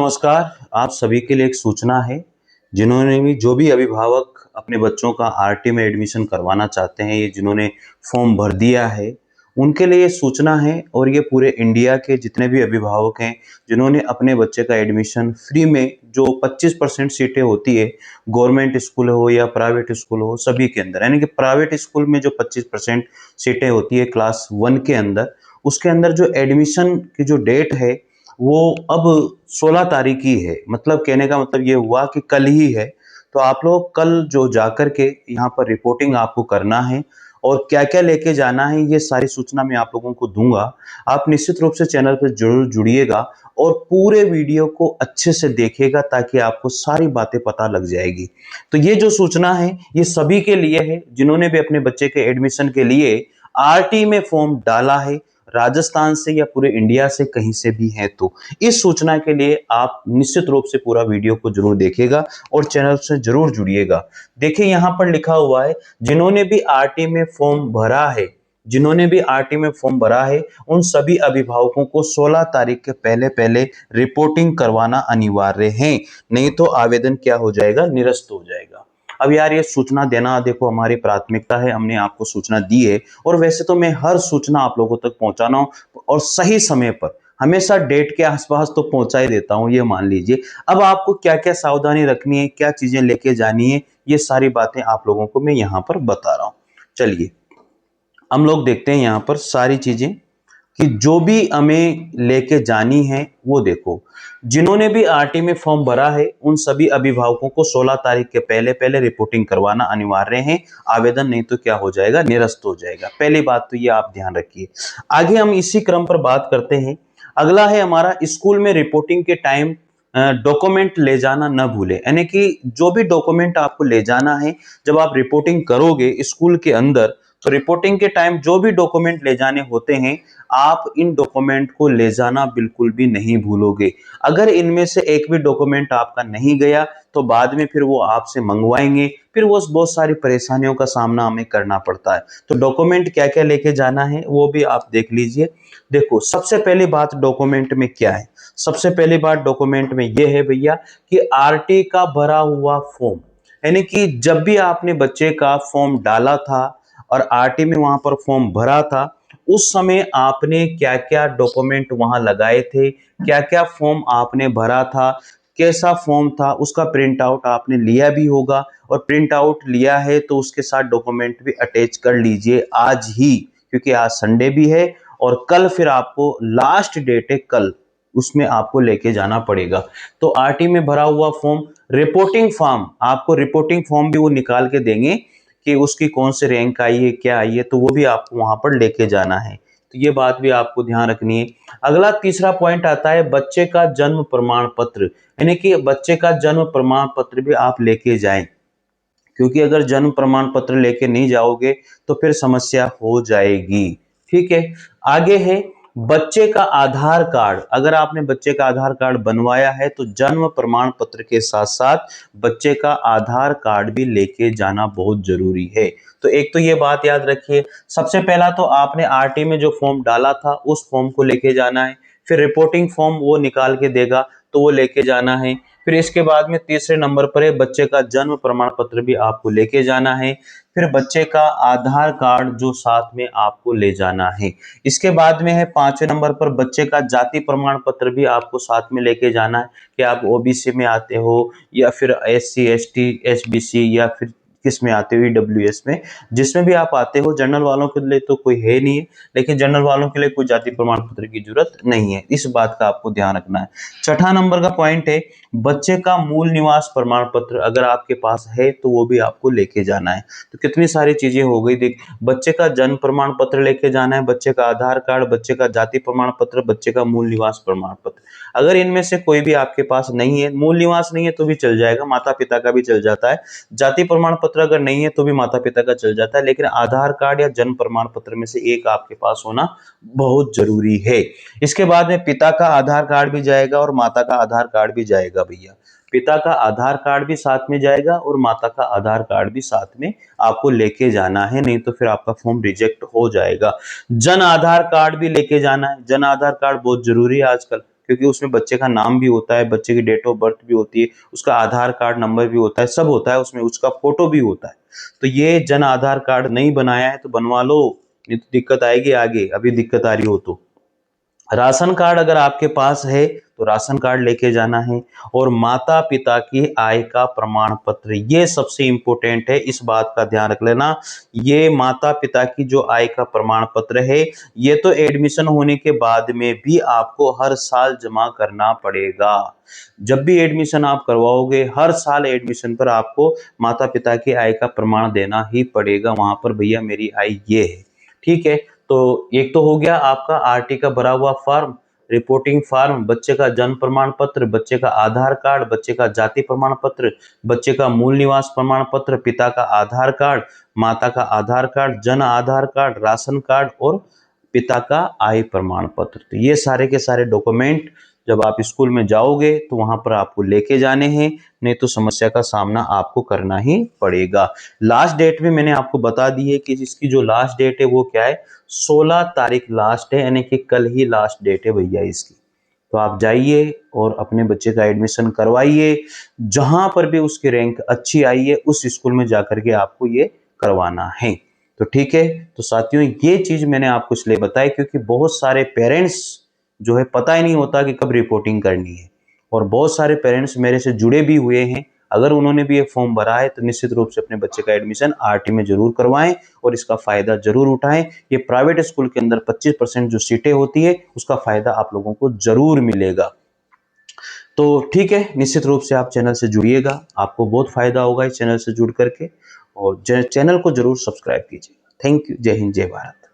नमस्कार। आप सभी के लिए एक सूचना है। जिन्होंने भी जो भी अभिभावक अपने बच्चों का आरटी में एडमिशन करवाना चाहते हैं, ये जिन्होंने फॉर्म भर दिया है, उनके लिए ये सूचना है। और ये पूरे इंडिया के जितने भी अभिभावक हैं जिन्होंने अपने बच्चे का एडमिशन फ्री में, जो 25% सीटें होती है, गवर्नमेंट स्कूल हो या प्राइवेट स्कूल हो, सभी के अंदर, यानी कि प्राइवेट स्कूल में जो 25% सीटें होती है क्लास 1 के अंदर, उसके अंदर जो एडमिशन की जो डेट है वो अब 16 तारीख ही है। मतलब कहने का मतलब ये हुआ कि कल ही है। तो आप लोग कल जो जाकर के यहाँ पर रिपोर्टिंग आपको करना है और क्या-क्या लेके जाना है, ये सारी सूचना मैं आप लोगों को दूँगा। आप निश्चित रूप से चैनल पर ज़रूर जुड़िएगा और पूरे वीडियो को अच्छे से देखिएगा ताकि आपको सारी बातें पता लग जाएगी। तो ये जो सूचना है, ये सभी के लिए है जिन्होंने भी अपने बच्चे के एडमिशन के लिए आरटी में फॉर्म डाला है, राजस्थान से या पूरे इंडिया से कहीं से भी हैं तो। इस सूचना के लिए आप निश्चित रूप से पूरा वीडियो को जरूर देखिएगा और चैनल से जरूर जुड़िएगा। देखिए यहाँ पर लिखा हुआ है, जिन्होंने भी आरटी में फॉर्म भरा है, जिन्होंने भी आरटी में फॉर्म भरा है, उन सभी अभिभावकों को 16 तारीख के पहले पहले रिपोर्टिंग करवाना अनिवार्य है। नहीं तो आवेदन क्या हो जाएगा, निरस्त हो जाएगा। अब यार ये सूचना देना देखो हमारी प्राथमिकता है, हमने आपको सूचना दी है। और वैसे तो मैं हर सूचना आप लोगों तक पहुंचाना हूं और सही समय पर, हमेशा डेट के आसपास तो पहुंचा ही देता हूं, ये मान लीजिए। अब आपको क्या क्या सावधानी रखनी है, क्या चीजें लेके जानी है, ये सारी बातें आप लोगों को मैं यहाँ पर बता रहा हूँ। चलिए हम लोग देखते हैं यहाँ पर सारी चीजें कि जो भी हमें लेके जानी है वो देखो। जिन्होंने भी आरटी में फॉर्म भरा है उन सभी अभिभावकों को 16 तारीख के पहले पहले रिपोर्टिंग करवाना अनिवार्य है। आवेदन नहीं तो क्या हो जाएगा, निरस्त हो जाएगा। पहली बात तो ये आप ध्यान रखिए। आगे हम इसी क्रम पर बात करते हैं। अगला है हमारा, स्कूल में रिपोर्टिंग के टाइम डॉक्यूमेंट ले जाना न भूले। यानी कि जो भी डॉक्यूमेंट आपको ले जाना है जब आप रिपोर्टिंग करोगे स्कूल के अंदर, तो रिपोर्टिंग के टाइम जो भी डॉक्यूमेंट ले जाने होते हैं, आप इन डॉक्यूमेंट को ले जाना बिल्कुल भी नहीं भूलोगे। अगर इनमें से एक भी डॉक्यूमेंट आपका नहीं गया तो बाद में फिर वो आपसे मंगवाएंगे, फिर वो बहुत सारी परेशानियों का सामना हमें करना पड़ता है। तो डॉक्यूमेंट क्या क्या लेके जाना है वो भी आप देख लीजिए। देखो सबसे पहली बात डॉक्यूमेंट में क्या है, सबसे पहली बात डॉक्यूमेंट में ये है भैया कि आरटी का भरा हुआ फॉर्म। यानी कि जब भी आपने बच्चे का फॉर्म डाला था और आरटी में वहां पर फॉर्म भरा था, उस समय आपने क्या क्या डॉक्यूमेंट वहां लगाए थे, क्या क्या फॉर्म आपने भरा था, कैसा फॉर्म था, उसका प्रिंट आउट आपने लिया भी होगा। और प्रिंट आउट लिया है तो उसके साथ डॉक्यूमेंट भी अटैच कर लीजिए आज ही, क्योंकि आज संडे भी है और कल फिर आपको लास्ट डेट है, कल उसमें आपको लेके जाना पड़ेगा। तो आरटी में भरा हुआ फॉर्म, रिपोर्टिंग फॉर्म, आपको रिपोर्टिंग फॉर्म भी वो निकाल के देंगे कि उसकी कौन से रैंक आई है, क्या आई है, तो वो भी आपको वहां पर लेके जाना है। तो ये बात भी आपको ध्यान रखनी है। अगला तीसरा पॉइंट आता है बच्चे का जन्म प्रमाण पत्र। यानी कि बच्चे का जन्म प्रमाण पत्र भी आप लेके जाएं, क्योंकि अगर जन्म प्रमाण पत्र लेके नहीं जाओगे तो फिर समस्या हो जाएगी। ठीक है। आगे है बच्चे का आधार कार्ड। अगर आपने बच्चे का आधार कार्ड बनवाया है तो जन्म प्रमाण पत्र के साथ साथ बच्चे का आधार कार्ड भी लेके जाना बहुत जरूरी है। तो एक तो ये बात याद रखिए, सबसे पहला तो आपने आरटी में जो फॉर्म डाला था उस फॉर्म को लेके जाना है। फिर रिपोर्टिंग फॉर्म वो निकाल के देगा तो वो लेके जाना है। फिर इसके बाद में तीसरे नंबर पर है बच्चे का जन्म प्रमाण पत्र भी आपको लेके जाना है। फिर बच्चे का आधार कार्ड जो साथ में आपको ले जाना है। इसके बाद में है पांचवें नंबर पर बच्चे का जाति प्रमाण पत्र भी आपको साथ में लेके जाना है कि आप ओबीसी में आते हो या फिर एससी एसटी एसबीसी या फिर किस में आते हो, ईडब्ल्यूएस में, जिसमें भी आप आते हो। जनरल वालों के लिए तो कोई है नहीं है, लेकिन जनरल वालों के लिए कोई जाति प्रमाण पत्र की जरूरत नहीं है। इस बात का आपको ध्यान रखना है। छठा नंबर का पॉइंट है बच्चे का मूल निवास प्रमाण पत्र। अगर आपके पास है तो वो भी आपको लेके जाना है। तो कितनी सारी चीजें हो गई देख, बच्चे का जन्म प्रमाण पत्र लेके जाना है, बच्चे का आधार कार्ड, बच्चे का जाति प्रमाण पत्र, बच्चे का मूल निवास प्रमाण पत्र। अगर इनमें से कोई भी आपके पास नहीं है, मूल निवास नहीं है तो भी चल जाएगा, माता पिता का भी चल जाता है। जाति प्रमाण पत्र अगर नहीं है तो भी माता पिता का चल जाता है, लेकिन आधार कार्ड या जन्म प्रमाण पत्र में से एक आपके पास होना बहुत जरूरी है। इसके बाद में पिता का आधार कार्ड भी जाएगा और माता का आधार कार्ड भी जाएगा भैया। पिता का आधार कार्ड भी साथ में जाएगा और माता का आधार कार्ड भी साथ में आपको लेके जाना है, नहीं तो फिर आपका फॉर्म रिजेक्ट हो जाएगा। जन आधार कार्ड भी लेके जाना है। जन आधार कार्ड बहुत जरूरी है आजकल, क्योंकि उसमें बच्चे का नाम भी होता है, बच्चे की डेट ऑफ बर्थ भी होती है, उसका आधार कार्ड नंबर भी होता है, सब होता है उसमें, उसका फोटो भी होता है। तो ये जन आधार कार्ड नहीं बनाया है तो बनवा लो, नहीं तो दिक्कत आएगी आगे, अभी दिक्कत आ रही हो तो। राशन कार्ड अगर आपके पास है तो राशन कार्ड लेके जाना है, और माता पिता की आय का प्रमाण पत्र, ये सबसे इंपॉर्टेंट है, इस बात का ध्यान रख लेना। ये माता पिता की जो आय का प्रमाण पत्र है, ये तो एडमिशन होने के बाद में भी आपको हर साल जमा करना पड़ेगा। जब भी एडमिशन आप करवाओगे, हर साल एडमिशन पर आपको माता पिता की आय का प्रमाण देना ही पड़ेगा, वहां पर भैया मेरी आय ये है। ठीक है, तो एक तो हो गया आपका आरटी का भरा हुआ फॉर्म, रिपोर्टिंग फॉर्म, बच्चे का जन्म प्रमाण पत्र, बच्चे का आधार कार्ड, बच्चे का जाति प्रमाण पत्र, बच्चे का मूल निवास प्रमाण पत्र, पिता का आधार कार्ड, माता का आधार card, Jan Aadhaar card, ration card और पिता का आय प्रमाण पत्र। तो ये सारे के सारे डॉक्यूमेंट जब आप स्कूल में जाओगे तो वहां पर आपको लेके जाने हैं, नहीं तो समस्या का सामना आपको करना ही पड़ेगा। लास्ट डेट में मैंने आपको बता दी है कि इसकी जो लास्ट डेट है वो क्या है, 16 तारीख लास्ट है, यानी कि कल ही लास्ट डेट है भैया इसकी। तो आप जाइए और अपने बच्चे का एडमिशन करवाइए, जहां पर भी उसकी रैंक अच्छी आई है उस स्कूल में जाकर के आपको ये करवाना है। तो ठीक है, तो साथियों ये चीज मैंने आपको इसलिए बताई क्योंकि बहुत सारे पेरेंट्स जो है पता ही नहीं होता कि कब रिपोर्टिंग करनी है, और बहुत सारे पेरेंट्स मेरे से जुड़े भी हुए हैं, अगर उन्होंने भी ये फॉर्म भरा है तो निश्चित रूप से अपने बच्चे का एडमिशन आरटी में जरूर करवाएं और इसका फायदा जरूर उठाएं। ये प्राइवेट स्कूल के अंदर 25% जो सीटें होती है उसका फायदा आप लोगों को जरूर मिलेगा। तो ठीक है, निश्चित रूप से आप चैनल से जुड़िएगा, आपको बहुत फायदा होगा इस चैनल से जुड़ करके, और चैनल को जरूर सब्सक्राइब कीजिएगा। थैंक यू, जय हिंद, जय भारत।